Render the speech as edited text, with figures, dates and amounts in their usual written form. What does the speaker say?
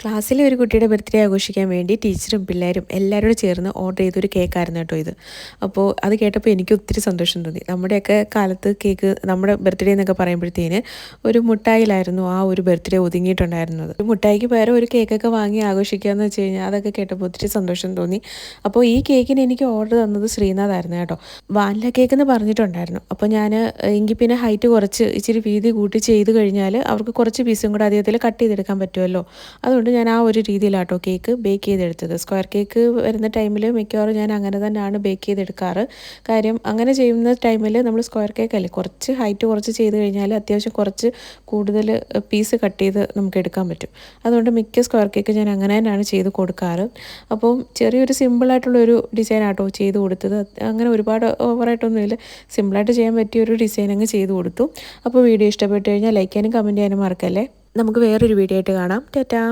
ക്ലാസ്സിലെ ഒരു കുട്ടിയുടെ ബർത്ത്ഡേ ആഘോഷിക്കാൻ വേണ്ടി ടീച്ചറും പിള്ളേരും എല്ലാവരും ചേർന്ന് ഓർഡർ ചെയ്തൊരു കേക്കായിരുന്നു കേട്ടോ ഇത്. അപ്പോൾ അത് കേട്ടപ്പോൾ എനിക്ക് ഒത്തിരി സന്തോഷം തോന്നി. നമ്മുടെയൊക്കെ കാലത്ത് കേക്ക് നമ്മുടെ ബർത്ത്ഡേ എന്നൊക്കെ പറയുമ്പോഴത്തേന് ഒരു മുട്ടായിലായിരുന്നു ആ ഒരു ബർത്ത്ഡേ ഒതുങ്ങിയിട്ടുണ്ടായിരുന്നത്. ഒരു മുട്ടായിക്ക് പകരം ഒരു കേക്കൊക്കെ വാങ്ങി ആഘോഷിക്കാമെന്ന് വെച്ച് കഴിഞ്ഞാൽ അതൊക്കെ കേട്ടപ്പോൾ ഒത്തിരി സന്തോഷം തോന്നി. അപ്പോൾ ഈ കേക്കിന് എനിക്ക് ഓർഡർ തന്നത് ശ്രീനാഥായിരുന്നു കേട്ടോ. വാനില കേക്ക് എന്ന് പറഞ്ഞിട്ടുണ്ടായിരുന്നു. അപ്പോൾ ഞാൻ എങ്കിൽ പിന്നെ ഹൈറ്റ് കുറച്ച് ഇച്ചിരി വീതി കൂട്ടി ചെയ്ത് കഴിഞ്ഞാൽ അവർക്ക് കുറച്ച് പീസും കൂടെ അദ്ദേഹത്തിൽ കട്ട് ചെയ്തെടുക്കാൻ പറ്റുമല്ലോ. അതുകൊണ്ട് ഞാൻ ആ ഒരു രീതിയിലാട്ടോ കേക്ക് ബേക്ക് ചെയ്തെടുത്തത്. സ്ക്വയർ കേക്ക് വരുന്ന ടൈമിൽ മിക്കവാറും ഞാൻ അങ്ങനെ തന്നെയാണ് ബേക്ക് ചെയ്തെടുക്കാറ്. കാര്യം അങ്ങനെ ചെയ്യുന്ന ടൈമിൽ നമ്മൾ സ്ക്വയർ കേക്ക് അല്ലേ കുറച്ച് ഹൈറ്റ് കുറച്ച് ചെയ്ത് കഴിഞ്ഞാൽ അത്യാവശ്യം കുറച്ച് കൂടുതൽ പീസ് കട്ട് ചെയ്ത് നമുക്ക് എടുക്കാൻ പറ്റും. അതുകൊണ്ട് മിക്ക സ്ക്വയർ കേക്ക് ഞാൻ അങ്ങനെ തന്നെയാണ് ചെയ്ത് കൊടുക്കാറ്. അപ്പം ചെറിയൊരു സിമ്പിളായിട്ടുള്ളൊരു ഡിസൈൻ ആട്ടോ ചെയ്ത് കൊടുത്തത്. അങ്ങനെ ഒരുപാട് ഓവറായിട്ടൊന്നുമില്ല, സിമ്പിളായിട്ട് ചെയ്യാൻ പറ്റിയൊരു ഡിസൈൻ അങ്ങ് ചെയ്ത് കൊടുത്തു. അപ്പോൾ വീഡിയോ ഇഷ്ടപ്പെട്ട് കഴിഞ്ഞാൽ ലൈക്ക് ചെയ്യാനും കമൻറ്റ് ചെയ്യാനും മറക്കല്ലേ. നമുക്ക് വേറൊരു വീഡിയോ ആയിട്ട് കാണാം. ടാറ്റാ.